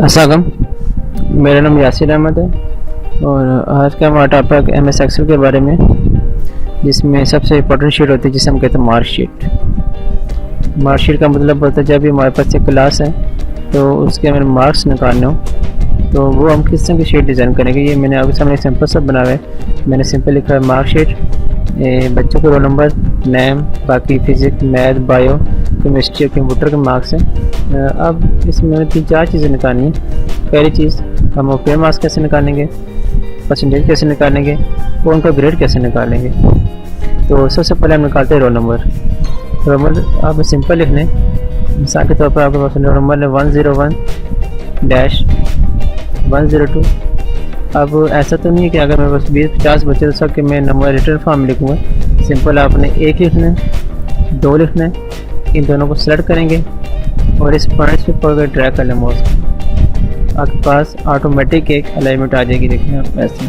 अस्सलाम, मेरा नाम यासिर अहमद है और आज का हमारा टॉपिक MS एक्सेल के बारे में, जिसमें सबसे इम्पोर्टेंट शीट होती है जिसे हम कहते हैं मार्कशीट। मार्कशीट का मतलब होता है जब भी हमारे पास एक क्लास है तो उसके हमें मार्क्स निकालने हो तो वो हम किस तरह की शीट डिज़ाइन करेंगे। ये मैंने आपके सामने सिंपल सा बना हुआ है। मैंने सिंपल लिखा है मार्कशीट, बच्चों को रोल नंबर, नेम, बाकी फिजिक्स, मैथ, बायो, केमिस्ट्री और कंप्यूटर के मार्क्स हैं। अब इसमें 3-4 चीज़ें निकालनी है। पहली चीज़, हम अपने मार्क्स कैसे निकालेंगे, परसेंटेज कैसे निकालेंगे और उनका ग्रेड कैसे निकालेंगे। तो सबसे पहले हम निकालते हैं रोल नंबर। रोल नंबर आप सिंपल लिख लें। मिसाल के तौर पर आपके पास रोल नंबर है 101-102। अब ऐसा तो नहीं है कि अगर मेरे पास 20-50 बच्चे तो सबके मैं नंबर रिटर्न फॉर्म लिखूँगा। सिंपल आपने एक लिखना है, 2 लिखना है, इन दोनों को सेलेक्ट करेंगे और इस पॉइंट्स पे पकड़ कर ड्रैग कर लें माउस। आपके पास ऑटोमेटिक एक अलाइनमेंट आ जाएगी, देखिए आप ऐसे।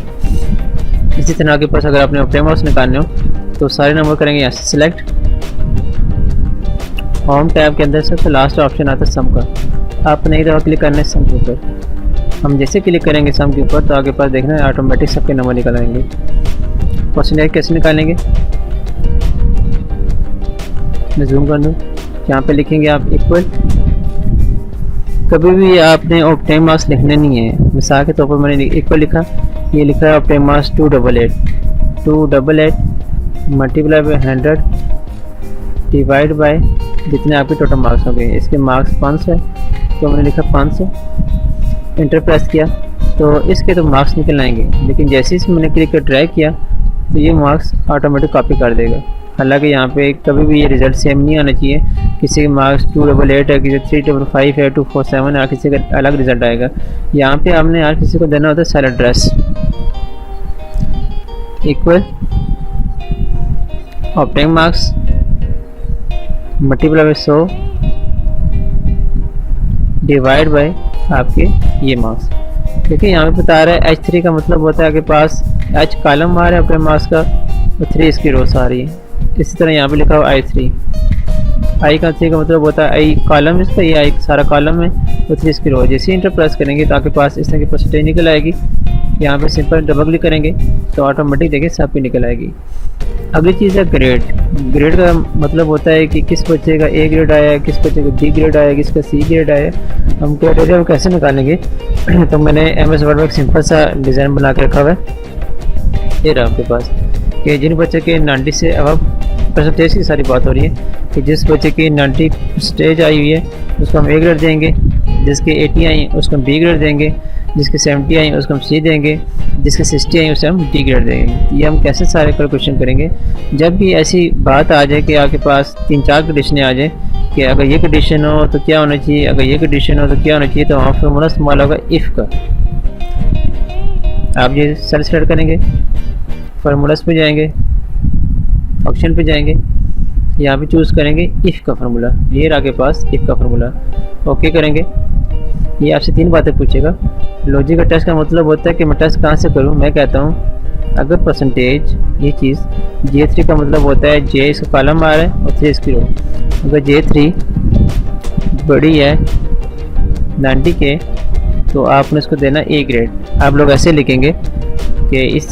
इसी तरह आपके पास अगर आपने अपने माउस निकालने हो तो सारे नंबर करेंगे यहाँ से सिलेक्ट। होम टैब के अंदर सबसे लास्ट ऑप्शन आता है सम का। आपने एक दफ़ा क्लिक करना है सम के ऊपर। हम जैसे क्लिक करेंगे सम के ऊपर तो आपके पास देखना है ऑटोमेटिक सबके नंबर निकल आएंगे। परसेंटेज कैसे निकालेंगे, मैं जूम कर दूँ। यहाँ पे लिखेंगे आप इक्वल। कभी भी आपने ऑब्टेन मार्क्स लिखने नहीं है। मिसाल के तौर पर मैंने इक्वल लिखा, ये लिखा है obtain marks 288 multiply by 100 divide bye जितने आपके टोटल मार्क्स हो गए। इसके मार्क्स 500 है तो मैंने लिखा 500, इंटर प्रेस किया तो इसके तो मार्क्स निकल आएंगे। लेकिन जैसे ही मैंने क्लिक कर ड्रैग किया तो ये मार्क्स ऑटोमेटिक कॉपी कर देगा। हालांकि यहाँ पे कभी भी ये रिज़ल्ट सेम नहीं आना चाहिए। किसी के मार्क्स 288 है, किसी 355 है, 247 है, किसी का अलग रिज़ल्ट आएगा। यहाँ पे आपने हर किसी को देना होता है cell address. Equal obtain marks multiply by 100 divide by आपके ये मार्क्स। देखिए यहाँ पे बता रहा है H3 का मतलब होता है आपके पास H कॉलम आ रहा है अपने मार्क्स का और 3 इसकी रोस आ रही है। इसी तरह यहाँ पे लिखा हुआ I3 का 3 का मतलब होता है I कॉलम इसका, ये I सारा कॉलम है तो 3 इसकी रो। जैसे इंटर प्रेस करेंगे तो आपके पास इस तरह की परसेंटेज निकल आएगी। यहाँ पे सिंपल डबल क्लिक करेंगे तो ऑटोमेटिक देखिए सब की निकल आएगी। अगली चीज़ है ग्रेड। ग्रेड का मतलब होता है कि किस बच्चे का A ग्रेड आया है, किस बच्चे का B ग्रेड आया है, किसका C ग्रेड आया है। हम क्राइटेरिया हम कैसे निकालेंगे तो मैंने MS वर्ड में एक सिंपल सा डिज़ाइन बना के रखा हुआ है। ये रहा आपके पास कि जिन बच्चे के 90 से अब परसेंटेज की सारी बात हो रही है कि जिस बच्चे की 90 परसेंटेज आई हुई है उसको हम A ग्रेड देंगे, जिसके 80 आई उसको हम B ग्रेड देंगे, जिसके 70 आई उसको हम C देंगे, जिसके 60 आई उसे हम D ग्रेड देंगे। ये हम कैसे सारे कैलकुलेशन करेंगे। जब भी ऐसी बात आ जाए कि आपके पास 3-4 कंडीशनें आ जाए कि अगर ये कंडीशन हो तो क्या होना चाहिए, अगर ये कंडीशन हो तो क्या होना चाहिए, तो वहाँ फॉर्मूला इस्तेमाल होगा इफ़ का। आप ये सेल सेलेक्ट करेंगे, फार्मूलाज पे जाएंगे, ऑप्शन पे जाएंगे, यहाँ पे चूज़ करेंगे इफ़ का फार्मूला। ये रहा आपके पास इफ़ का फार्मूला। ओके करेंगे। ये आपसे 3 बातें पूछेगा। लॉजिक का टेस्ट का मतलब होता है कि मैं टेस्ट कहाँ से करूँ। मैं कहता हूँ अगर परसेंटेज ये चीज़ J3 का मतलब होता है J इसका कॉलम आ रहा है और 3 इसकी रो। अगर J3 बड़ी है 90 के तो आपने इसको देना A ग्रेड। आप लोग ऐसे लिखेंगे कि इस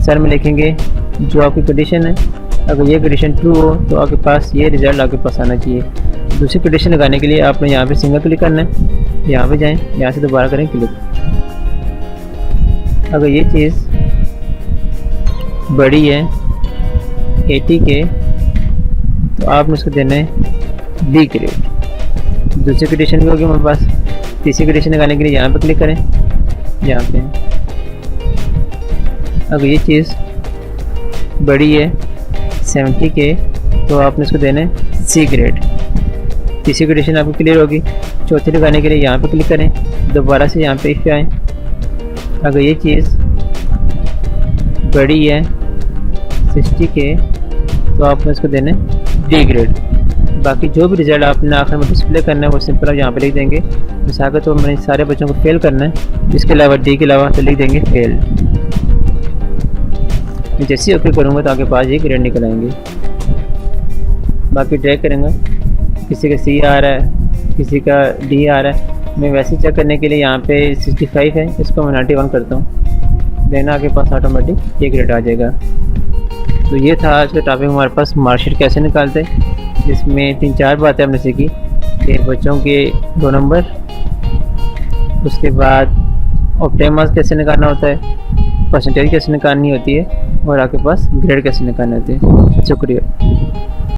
सर में लिखेंगे जो आपकी कंडीशन है। अगर ये कंडीशन ट्रू हो तो आपके पास ये रिज़ल्ट आपके पास आना चाहिए। दूसरी कंडीशन लगाने के लिए आपने यहाँ पे सिंगल क्लिक करना है, यहाँ पे जाएं, यहाँ से दोबारा करें क्लिक। अगर ये चीज़ बड़ी है 80 के तो आपने उसको देना है B ग्रेड। दूसरी कंडीशन भी होगी हमारे पास। तीसरी कंडीशन लगाने के लिए यहाँ पे क्लिक करें, यहाँ पे। अगर ये चीज़ बड़ी है 70 के तो आपने इसको देना है C ग्रेड। तीसरी कंडीशन आपको क्लियर होगी। चौथी लगाने के लिए यहाँ पे क्लिक करें, दोबारा से यहाँ पे इफ आएँ। अगर ये चीज़ बड़ी है 60 के तो आपने इसको देना है D ग्रेड। बाकी जो भी रिज़ल्ट आपने आखिर में डिस्प्ले करना है वो सिंपल आप यहाँ पे लिख देंगे। मिसाल के तो मैंने सारे बच्चों को फेल करना है, इसके अलावा D के अलावा तो लिख देंगे फेल। जैसे ही ओके करूँगा तो आपके पास ये ग्रेड निकल आएंगे। बाकी ड्रैग करेंगे, किसी का C आ रहा है, किसी का D आ रहा है, मैं वैसे चेक करने के लिए यहाँ पे 65 है, इसको मैं 91 करता हूँ, देन आपके पास ऑटोमेटिक ये ग्रेड आ जाएगा। तो ये था आज का टॉपिक हमारे पास, मार्कशीट कैसे निकालते हैं, जिसमें 3-4 बातें हमने सीखी कि बच्चों के 2 नंबर, उसके बाद ऑप्टिमम मार्क्स कैसे निकालना होता है, परसेंटेज कैसे निकालनी होती है, और आपके पास ग्रेड कैसे निकालनी होती है। शुक्रिया।